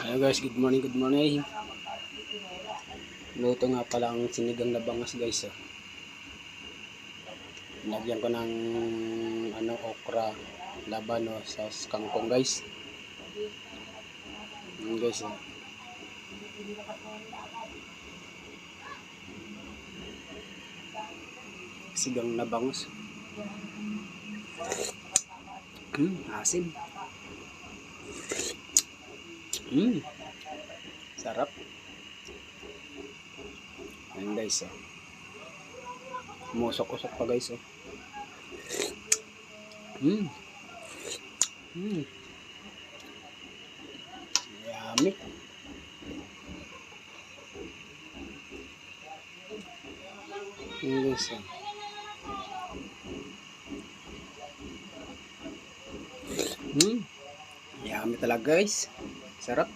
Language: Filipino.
Hello guys, good morning, good morning. Luto nga pala ang sinigang na bangas guys. Lagyan ko ng okra, labano sa kangkong guys. Yan guys. Sigang na bangas. Asim. Sarap. Ayan guys. Musok-usok pa guys. Yummy. Ayan guys. Yummy talaga guys. Sarap.